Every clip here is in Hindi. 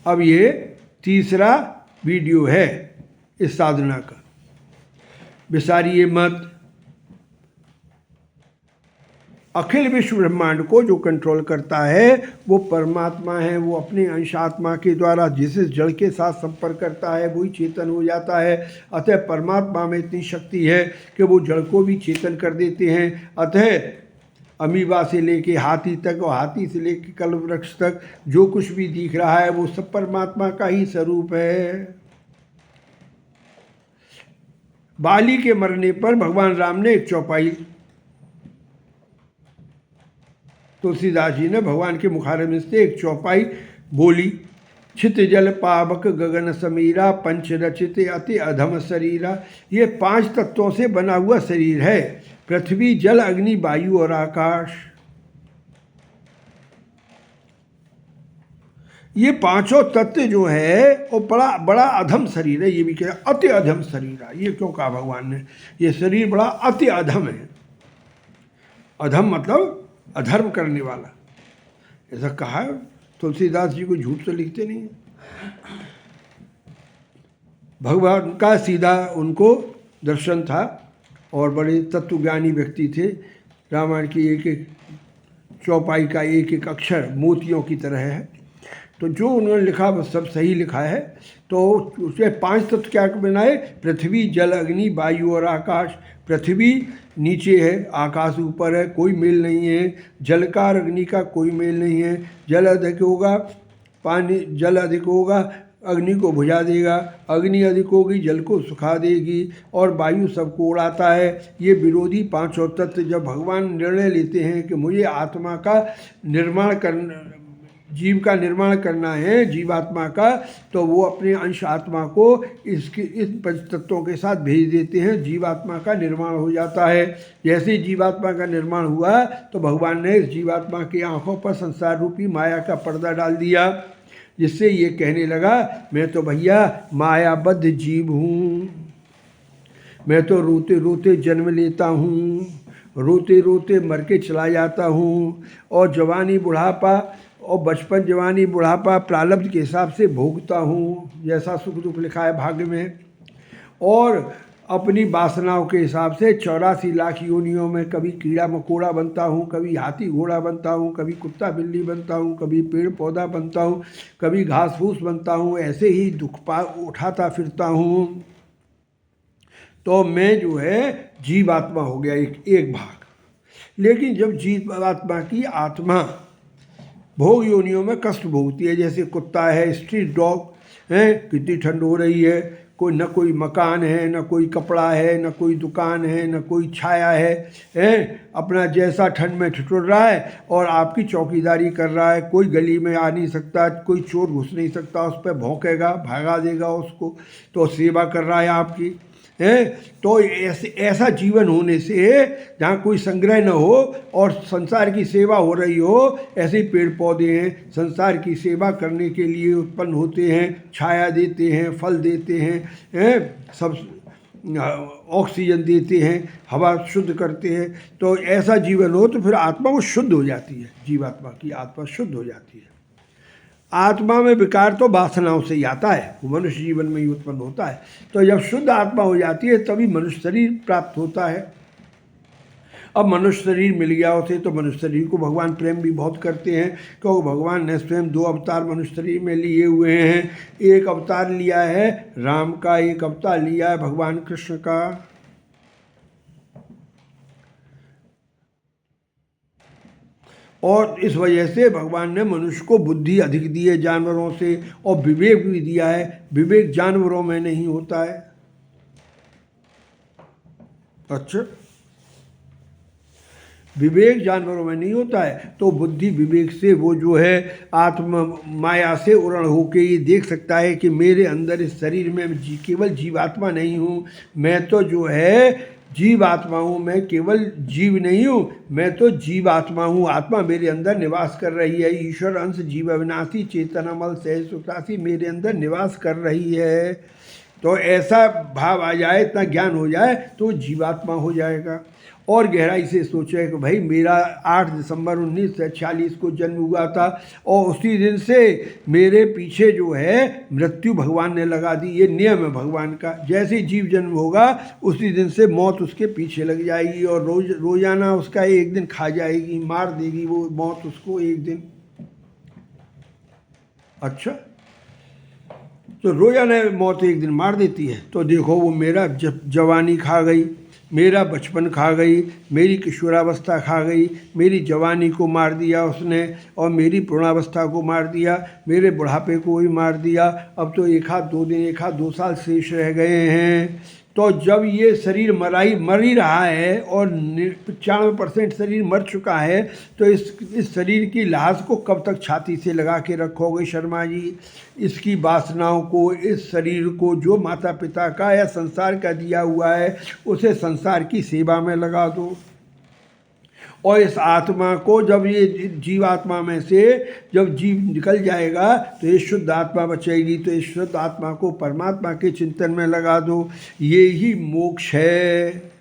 अब ये तीसरा वीडियो है इस साधना का। विसारिये मत। अखिल विश्व ब्रह्मांड को जो कंट्रोल करता है वो परमात्मा है। वो अपने अंश आत्मा के द्वारा जिस जड़ के साथ संपर्क करता है वही चेतन हो जाता है। अतः परमात्मा में इतनी शक्ति है कि वो जड़ को भी चेतन कर देते हैं। अतः अमीबा से लेके हाथी तक और हाथी से लेके कल्प वृक्ष तक जो कुछ भी दिख रहा है वो सब परमात्मा का ही स्वरूप है। बाली के मरने पर भगवान राम ने एक चौपाई, तुलसीदास जी ने भगवान के मुखारविंद से एक चौपाई बोली। छित जल पावक गगन समीरा पंच रचित अति अधम शरीरा। ये 5 तत्वों से बना हुआ शरीर है। पृथ्वी जल अग्नि वायु और आकाश, ये 5 तत्व जो है वो बड़ा बड़ा अधम शरीर है। ये भी कह अति अधम शरीर है। ये क्यों कहा भगवान ने? ये शरीर बड़ा अति अधम है। अधम मतलब अधर्म करने वाला, ऐसा कहा है। तुलसीदास जी को झूठ तो लिखते नहीं। भगवान का सीधा उनको दर्शन था और बड़े तत्वज्ञानी व्यक्ति थे। रामायण की एक एक चौपाई का एक एक अक्षर मोतियों की तरह है। तो जो उन्होंने लिखा वो सब सही लिखा है। तो उसके 5 तत्व क्या बनाए? पृथ्वी जल अग्नि वायु और आकाश। पृथ्वी नीचे है, आकाश ऊपर है, कोई मेल नहीं है। जल का और अग्नि का कोई मेल नहीं है। जल अधिक होगा, पानी जल अधिक होगा, अग्नि को बुझा देगा। अग्नि अधिक होगी, जल को सुखा देगी। और वायु सबको उड़ाता है। ये विरोधी 5 तत्व जब भगवान निर्णय लेते हैं कि मुझे आत्मा का निर्माण करना, जीव का निर्माण करना है, जीवात्मा का, तो वो अपने अंश आत्मा को इस 5 तत्वों के साथ भेज देते हैं। जीवात्मा का निर्माण हो जाता है। जैसे जीवात्मा का निर्माण हुआ तो भगवान ने इस जीवात्मा की आंखों पर संसार रूपी माया का पर्दा डाल दिया, जिससे ये कहने लगा मैं तो भैया मायाबद्ध जीव हूँ। मैं तो रोते रोते जन्म लेता हूँ, रोते रोते मर के चला जाता हूँ। और जवानी बुढ़ापा और बचपन जवानी बुढ़ापा प्रारब्ध के हिसाब से भोगता हूँ, जैसा सुख दुख लिखा है भाग्य में। और अपनी वासनाओं के हिसाब से 84 लाख योनियों में कभी कीड़ा मकोड़ा बनता हूँ, कभी हाथी घोड़ा बनता हूँ, कभी कुत्ता बिल्ली बनता हूँ, कभी पेड़ पौधा बनता हूँ, कभी घास फूस बनता हूँ। ऐसे ही दुख उठाता फिरता हूँ। तो मैं जो है जीवात्मा हो गया एक भाग। लेकिन जब जीवात्मा की आत्मा भोग योनियों में कष्ट भोगती है, जैसे कुत्ता है, स्ट्रीट डॉग है, कितनी ठंड हो रही है, कोई न कोई मकान है, न कोई कपड़ा है, न कोई दुकान है, न कोई छाया है, अपना जैसा ठंड में ठिठुर रहा है और आपकी चौकीदारी कर रहा है। कोई गली में आ नहीं सकता, कोई चोर घुस नहीं सकता, उस पर भौंकेगा, भागा देगा उसको, तो सेवा कर रहा है आपकी है। तो ऐसा जीवन होने से जहाँ कोई संग्रह न हो और संसार की सेवा हो रही हो, ऐसे पेड़ पौधे हैं संसार की सेवा करने के लिए उत्पन्न होते हैं, छाया देते हैं, फल देते हैं, सब ऑक्सीजन देते हैं, हवा शुद्ध करते हैं। तो ऐसा जीवन हो तो फिर आत्मा वो शुद्ध हो जाती है, जीवात्मा की आत्मा शुद्ध हो जाती है। आत्मा में विकार तो वासनाओं से ही आता है, वो मनुष्य जीवन में ही उत्पन्न होता है। तो जब शुद्ध आत्मा हो जाती है तभी मनुष्य शरीर प्राप्त होता है। अब मनुष्य शरीर मिल गया उसे तो मनुष्य शरीर को भगवान प्रेम भी बहुत करते हैं, क्योंकि भगवान ने स्वयं 2 अवतार मनुष्य शरीर में लिए हुए हैं। एक अवतार लिया है राम का, एक अवतार लिया है भगवान कृष्ण का। और इस वजह से भगवान ने मनुष्य को बुद्धि अधिक दी है जानवरों से, और विवेक भी दिया है। विवेक जानवरों में नहीं होता है। अच्छा, विवेक जानवरों में नहीं होता है, तो बुद्धि विवेक से वो जो है आत्म माया से उड़न होके ये देख सकता है कि मेरे अंदर इस शरीर में केवल जीवात्मा नहीं हूँ, मैं तो जो है जीवात्मा हूँ, मैं केवल जीव नहीं हूँ, मैं तो जीवात्मा हूँ। आत्मा मेरे अंदर निवास कर रही है। ईश्वर अंश जीव अविनाशी चेतनामल सहज सुतासी मेरे अंदर निवास कर रही है। तो ऐसा भाव आ जाए, इतना ज्ञान हो जाए तो जीवात्मा हो जाएगा। और गहराई से सोचे कि भाई मेरा 8 दिसंबर 1946 को जन्म हुआ था और उसी दिन से मेरे पीछे जो है मृत्यु भगवान ने लगा दी। ये नियम है भगवान का, जैसे ही जीव जन्म होगा उसी दिन से मौत उसके पीछे लग जाएगी और रोजाना उसका एक दिन खा जाएगी, मार देगी वो मौत उसको एक दिन। अच्छा, तो रोजाना मौत एक दिन मार देती है। तो देखो वो मेरा जवानी खा गई, मेरा बचपन खा गई, मेरी किशोरावस्था खा गई, मेरी जवानी को मार दिया उसने और मेरी पूर्णावस्था को मार दिया, मेरे बुढ़ापे को भी मार दिया। अब तो एक आध 2 दिन, एक आध 2 साल शेष रह गए हैं। तो जब ये शरीर मर ही रहा है और 95% शरीर मर चुका है, तो इस शरीर की लाश को कब तक छाती से लगा के रखोगे शर्मा जी? इसकी वासनाओं को, इस शरीर को जो माता पिता का या संसार का दिया हुआ है उसे संसार की सेवा में लगा दो। और इस आत्मा को जब ये जीवात्मा में से जब जीव निकल जाएगा तो ये शुद्ध आत्मा बचेगी, तो इस शुद्ध आत्मा को परमात्मा के चिंतन में लगा दो। ये ही मोक्ष है,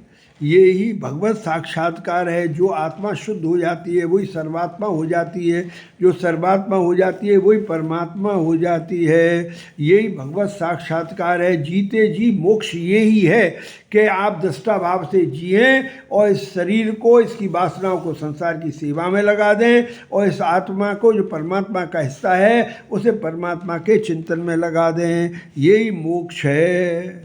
ये ही भगवत साक्षात्कार है। जो आत्मा शुद्ध हो जाती है वही सर्वात्मा हो जाती है, जो सर्वात्मा हो जाती है वही परमात्मा हो जाती है। यही भगवत साक्षात्कार है। जीते जी मोक्ष यही है कि आप दृष्टा भाव से जिएं और इस शरीर को, इसकी वासनाओं को संसार की सेवा में लगा दें और इस आत्मा को जो परमात्मा का हिस्सा है उसे परमात्मा के चिंतन में लगा दें। यही मोक्ष है।